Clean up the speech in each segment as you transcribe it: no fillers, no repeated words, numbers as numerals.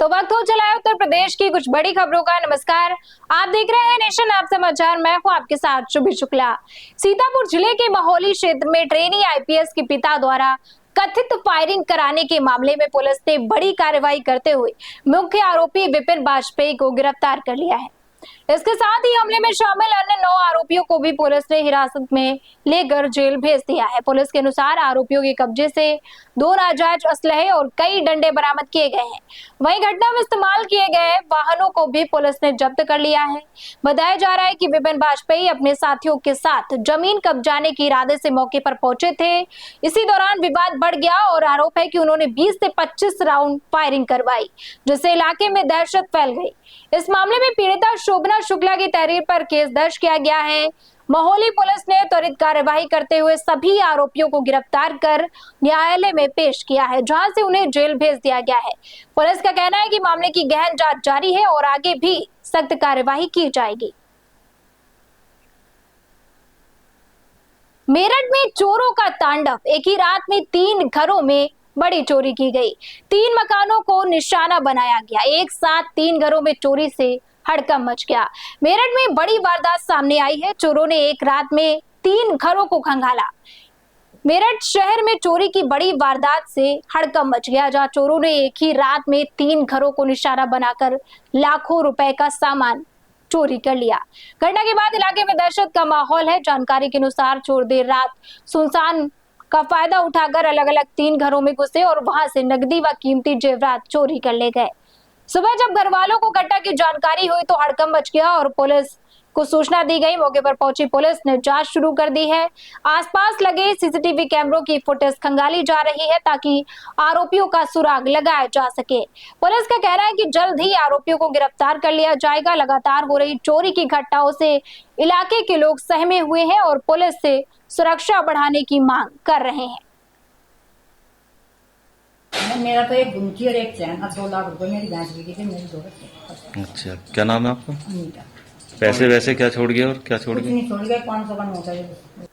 तो वक्त हो चला है उत्तर प्रदेश की कुछ बड़ी खबरों का। नमस्कार, आप देख रहे हैं नेशन आप समाचार। मैं हूं आपके साथ शुभी शुक्ला। सीतापुर जिले के महोली क्षेत्र में ट्रेनी आईपीएस के पिता द्वारा कथित फायरिंग कराने के मामले में पुलिस ने बड़ी कार्रवाई करते हुए मुख्य आरोपी विपिन वाजपेयी को गिरफ्तार कर लिया है। इसके साथ ही हमले में शामिल अन्य 9 आरोपियों को भी पुलिस ने हिरासत में लेकर जेल भेज दिया है। पुलिस के अनुसार आरोपियों के कब्जे से 2 नाजायज असलहे और कई डंडे बरामद किए गए हैं। वहीं घटना में इस्तेमाल किए गए वाहनों को भी पुलिस ने जब्त कर लिया है। बताया जा रहा है कि विपिन वाजपेयी अपने साथियों के साथ जमीन कब्जाने के इरादे से मौके पर पहुंचे थे। इसी दौरान विवाद बढ़ गया और आरोप है कि उन्होंने 20 से 25 राउंड फायरिंग करवाई, जिससे इलाके में दहशत फैल गई। इस मामले में पीड़िता शोभना शुक्ला की तहरीर पर केस दर्ज किया गया है। महोली पुलिस ने त्वरित कार्यवाही करते हुए सभी आरोपियों को गिरफ्तार कर न्यायालय में पेश किया है, जहां से उन्हें जेल भेज दिया गया है। पुलिस का कहना है कि मामले की गहन जांच जारी है और आगे भी सख्त कार्यवाही की जाएगी। मेरठ में चोरों का तांडव। एक ही रात में 3 घरों में बड़ी चोरी की गई। 3 मकानों को निशाना बनाया गया। एक साथ 3 घरों में चोरी से हड़कंप मच गया। मेरठ में बड़ी वारदात सामने आई है। चोरों ने एक रात में 3 घरों को खंगाला। मेरठ शहर में चोरी की बड़ी वारदात से हड़कंप मच गया, जहां चोरों ने एक ही रात में 3 घरों को निशाना बनाकर लाखों रुपए का सामान चोरी कर लिया। घटना के बाद इलाके में दहशत का माहौल है। जानकारी के अनुसार चोर देर रात सुनसान का फायदा उठाकर अलग अलग 3 घरों में घुसे और वहां से नकदी व कीमती जेवरात चोरी कर ले गए। सुबह जब घर वालों को घटना की जानकारी हुई तो हड़कंप मच गया और पुलिस को सूचना दी गई। मौके पर पहुंची पुलिस ने जांच शुरू कर दी है। आसपास लगे सीसीटीवी कैमरों की फुटेज खंगाली जा रही है ताकि आरोपियों का सुराग लगाया जा सके। पुलिस का कहना है कि जल्द ही आरोपियों को गिरफ्तार कर लिया जाएगा। लगातार हो रही चोरी की घटनाओं से इलाके के लोग सहमे हुए हैं और पुलिस से सुरक्षा बढ़ाने की मांग कर रहे हैं। मेरा तो एक गुमटी और एक चैन 2 लाख रुपए मेरी भैंस बिकी थी। मेरी 2 बच्चे। अच्छा, क्या नाम है आपका? अनीता। पैसे वैसे क्या छोड़ गए और क्या छोड़ कुछ गए? नहीं छोड़ गए, 500 का नोट है।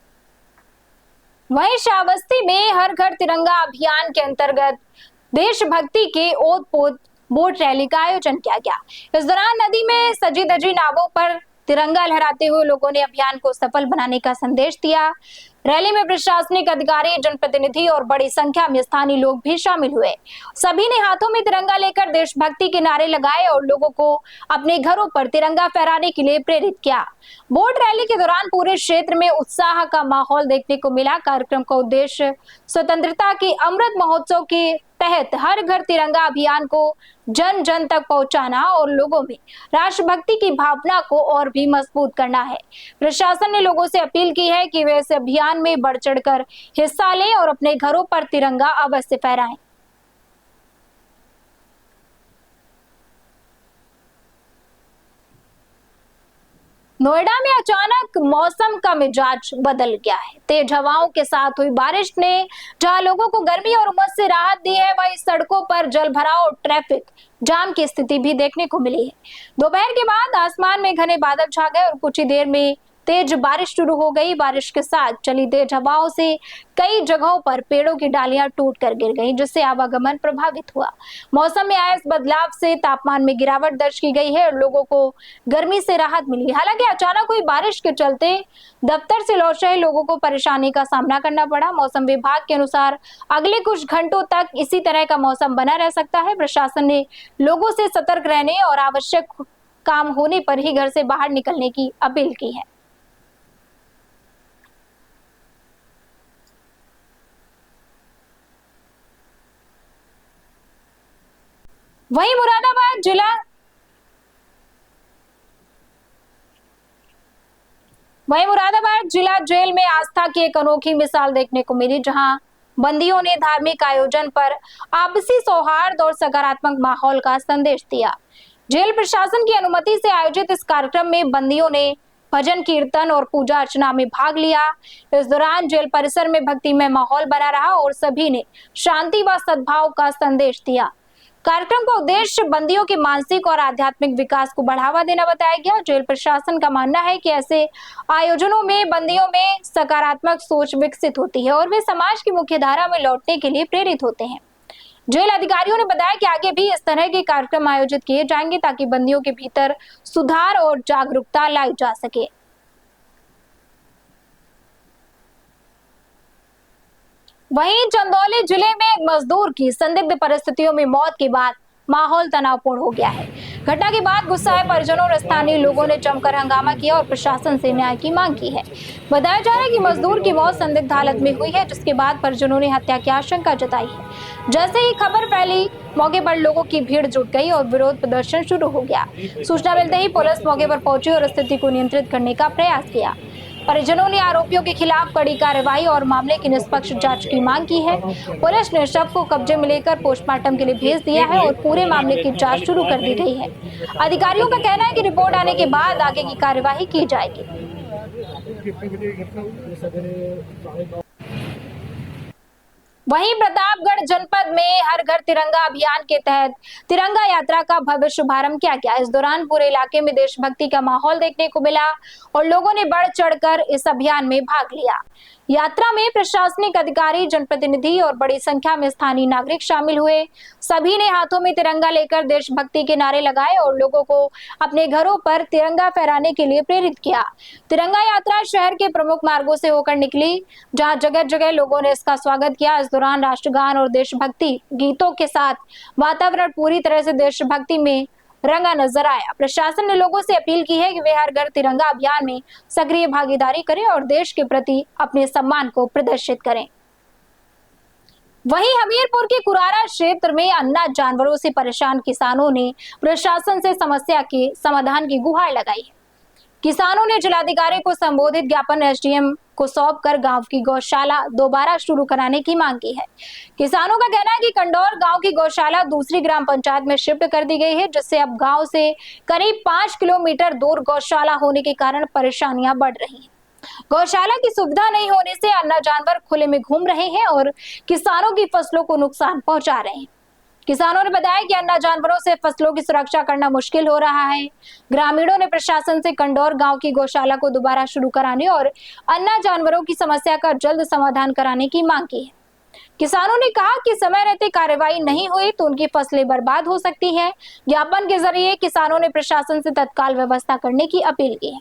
वहीं श्रावस्ती में हर घर तिरंगा अभियान के अंतर्गत देशभक्ति के ओत पोत बोट रैली का आयोजन किया गया। इस दौरान नदी में सजी धजी नावों पर तिरंगा लहराते हुए लोगों ने अभियान को सफल बनाने का संदेश दिया। रैली में प्रशासनिक अधिकारी, जनप्रतिनिधि और बड़ी संख्या में स्थानीय लोग भी शामिल हुए। सभी ने हाथों में तिरंगा लेकर देशभक्ति के नारे लगाए और लोगों को अपने घरों पर तिरंगा फहराने के लिए प्रेरित किया। बोट रैली के दौरान पूरे क्षेत्र में उत्साह का माहौल देखने को मिला। कार्यक्रम का उद्देश्य स्वतंत्रता के अमृत महोत्सव के तहत हर घर तिरंगा अभियान को जन जन तक पहुंचाना और लोगों में राष्ट्रभक्ति की भावना को और भी मजबूत करना है। प्रशासन ने लोगों से अपील की है कि वे इस अभियान में बढ़ चढ़कर हिस्सा लें और अपने घरों पर तिरंगा अवश्य फहराएं। नोएडा में अचानक मौसम का मिजाज बदल गया है। तेज हवाओं के साथ हुई बारिश ने जहां लोगों को गर्मी और उमस से राहत दी है, वहीं सड़कों पर जल भराव और ट्रैफिक जाम की स्थिति भी देखने को मिली है। दोपहर के बाद आसमान में घने बादल छा गए और कुछ ही देर में तेज बारिश शुरू हो गई। बारिश के साथ चली तेज हवाओं से कई जगहों पर पेड़ों की डालियां टूटकर गिर गईं, जिससे आवागमन प्रभावित हुआ। मौसम में आए इस बदलाव से तापमान में गिरावट दर्ज की गई है और लोगों को गर्मी से राहत मिली। हालांकि अचानक हुई बारिश के चलते दफ्तर से लौट रहे लोगों को परेशानी का सामना करना पड़ा। मौसम विभाग के अनुसार अगले कुछ घंटों तक इसी तरह का मौसम बना रह सकता है। प्रशासन ने लोगों से सतर्क रहने और आवश्यक काम होने पर ही घर से बाहर निकलने की अपील की है। वहीं मुरादाबाद जिला जेल में आस्था की एक अनोखी मिसाल देखने को मिली, जहां बंदियों ने धार्मिक आयोजन पर आपसी सौहार्द और सकारात्मक माहौल का संदेश दिया। जेल प्रशासन की अनुमति से आयोजित इस कार्यक्रम में बंदियों ने भजन कीर्तन और पूजा अर्चना में भाग लिया। इस दौरान जेल परिसर में भक्तिमय माहौल बना रहा और सभी ने शांति व सद्भाव का संदेश दिया। कार्यक्रम का उद्देश्य बंदियों के मानसिक और आध्यात्मिक विकास को बढ़ावा देना बताया गया। जेल प्रशासन का मानना है कि ऐसे आयोजनों में बंदियों में सकारात्मक सोच विकसित होती है और वे समाज की मुख्य धारा में लौटने के लिए प्रेरित होते हैं। जेल अधिकारियों ने बताया कि आगे भी इस तरह के कार्यक्रम आयोजित किए जाएंगे ताकि बंदियों के भीतर सुधार और जागरूकता लाई जा सके। वहीं चंदौली जिले में एक मजदूर की संदिग्ध परिस्थितियों में मौत के बाद माहौल तनावपूर्ण हो गया है। घटना के बाद गुस्साए परिजनों और स्थानीय लोगों ने जमकर हंगामा किया और प्रशासन से न्याय की मांग की है। बताया जा रहा है कि मजदूर की मौत संदिग्ध हालत में हुई है, जिसके बाद परिजनों ने हत्या की आशंका जताई है। जैसे ही खबर फैली, मौके पर लोगों की भीड़ जुट गई और विरोध प्रदर्शन शुरू हो गया। सूचना मिलते ही पुलिस मौके पर पहुंची और स्थिति को नियंत्रित करने का प्रयास किया। परिजनों ने आरोपियों के खिलाफ कड़ी कार्रवाई और मामले की निष्पक्ष जांच की मांग की है। पुलिस ने शव को कब्जे में लेकर पोस्टमार्टम के लिए भेज दिया है और पूरे मामले की जांच शुरू कर दी गई है। अधिकारियों का कहना है कि रिपोर्ट आने के बाद आगे की कार्यवाही की जाएगी। वहीं प्रतापगढ़ जनपद में हर घर तिरंगा अभियान के तहत तिरंगा यात्रा का भव्य शुभारंभ किया गया। इस दौरान पूरे इलाके में देशभक्ति का माहौल देखने को मिला और लोगों ने बढ़ चढ़कर इस अभियान में भाग लिया। यात्रा में प्रशासनिक अधिकारी, जनप्रतिनिधि और बड़ी संख्या में स्थानीय नागरिक शामिल हुए। सभी ने हाथों में तिरंगा लेकर देशभक्ति के नारे लगाए और लोगों को अपने घरों पर तिरंगा फहराने के लिए प्रेरित किया। तिरंगा यात्रा शहर के प्रमुख मार्गों से होकर निकली, जहां जगह जगह लोगों ने इसका स्वागत किया। इस दौरान राष्ट्रगान और देशभक्ति गीतों के साथ वातावरण पूरी तरह से देशभक्ति में रंगा नजर आया। प्रशासन ने लोगों से अपील की है कि वे हर घर तिरंगा अभियान में सक्रिय भागीदारी करें और देश के प्रति अपने सम्मान को प्रदर्शित करें। वहीं हमीरपुर के कुरारा क्षेत्र में अन्ना जानवरों से परेशान किसानों ने प्रशासन से समस्या के समाधान की गुहार लगाई है। किसानों ने जिलाधिकारी को संबोधित ज्ञापन एसडीएम को सौंपकर गांव की गौशाला दोबारा शुरू कराने की मांग की है। किसानों का कहना है कि कंडौर गांव की गौशाला दूसरी ग्राम पंचायत में शिफ्ट कर दी गई है, जिससे अब गांव से करीब 5 किलोमीटर दूर गौशाला होने के कारण परेशानियां बढ़ रही हैं। गौशाला की सुविधा नहीं होने से अन्ना जानवर खुले में घूम रहे हैं और किसानों की फसलों को नुकसान पहुंचा रहे हैं। किसानों ने बताया कि अन्ना जानवरों से फसलों की सुरक्षा करना मुश्किल हो रहा है। ग्रामीणों ने प्रशासन से कंडौर गांव की गौशाला को दोबारा शुरू कराने और अन्ना जानवरों की समस्या का जल्द समाधान कराने की मांग की है। किसानों ने कहा कि समय रहते कार्रवाई नहीं हुई तो उनकी फसलें बर्बाद हो सकती है। ज्ञापन के जरिए किसानों ने प्रशासन से तत्काल व्यवस्था करने की अपील की है।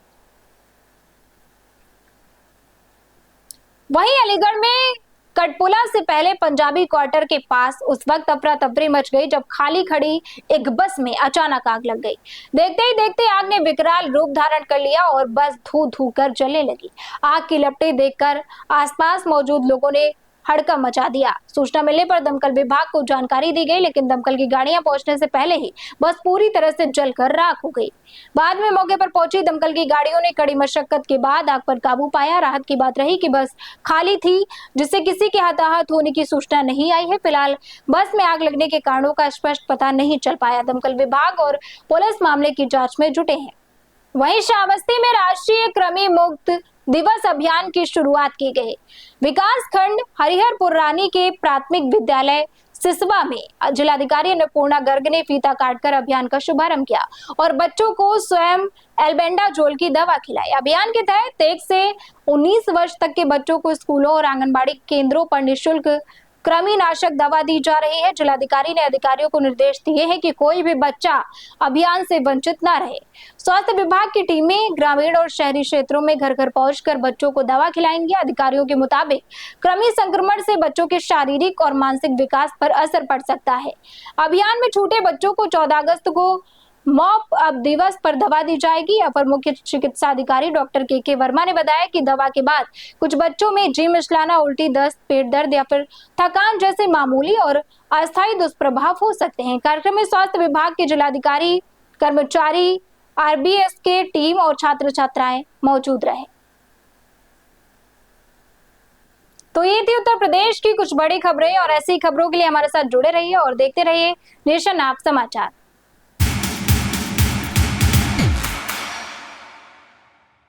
वहीं अलीगढ़ में कटपुला से पहले पंजाबी क्वार्टर के पास उस वक्त अफरा तफरी मच गई जब खाली खड़ी एक बस में अचानक आग लग गई। देखते ही देखते आग ने विकराल रूप धारण कर लिया और बस धू धू कर जलने लगी। आग की लपटें देखकर आसपास मौजूद लोगों ने हड़कंप मचा दिया। सूचना मिलने पर दमकल विभाग को जानकारी दी गई, लेकिन दमकल की गाड़ियां पहुंचने से पहले ही बस पूरी तरह से जलकर राख हो गई। बाद में मौके पर पहुंची दमकल की गाड़ियों ने कड़ी मशक्कत के बाद आग पर काबू पाया। राहत की बात रही कि बस खाली थी, जिससे किसी के हताहत होने की सूचना नहीं आई है। फिलहाल बस में आग लगने के कारणों का स्पष्ट पता नहीं चल पाया। दमकल विभाग और पुलिस मामले की जांच में जुटे हैं। वहीं श्रावस्ती में राष्ट्रीय कृमि मुक्त दिवस अभियान की शुरुआत की गई। विकास खंड हरिहरपुर रानी के प्राथमिक विद्यालय सिसवा में जिलाधिकारी अन्नपूर्णा गर्ग ने फीता काटकर अभियान का शुभारंभ किया और बच्चों को स्वयं एल्बेंडाजोल की दवा खिलाई। अभियान के तहत 1 से 19 वर्ष तक के बच्चों को स्कूलों और आंगनबाड़ी केंद्रों पर निःशुल्क कृमिनाशक दवा दी जा रही है। जिलाधिकारी ने अधिकारियों को निर्देश दिए हैं कि कोई भी बच्चा अभियान से वंचित न रहे। स्वास्थ्य विभाग की टीमें ग्रामीण और शहरी क्षेत्रों में घर घर पहुंचकर बच्चों को दवा खिलाएंगी। अधिकारियों के मुताबिक कृमि संक्रमण से बच्चों के शारीरिक और मानसिक विकास पर असर पड़ सकता है। अभियान में छूटे बच्चों को 14 अगस्त को मॉप अप दिवस पर दवा दी जाएगी। अपर मुख्य चिकित्सा अधिकारी डॉक्टर के वर्मा ने बताया कि दवा के बाद कुछ बच्चों में जी मिचलाना, उल्टी, दस्त, पेट दर्द या फिर थकान जैसे मामूली और अस्थायी दुष्प्रभाव हो सकते हैं। कार्यक्रम में स्वास्थ्य विभाग के जिलाधिकारी, कर्मचारी, आरबीएस के टीम और छात्र छात्राएं मौजूद रहे। तो ये थी उत्तर प्रदेश की कुछ बड़ी खबरें और ऐसी खबरों के लिए हमारे साथ जुड़े रहिए और देखते रहिए नेशन ऐप समाचार।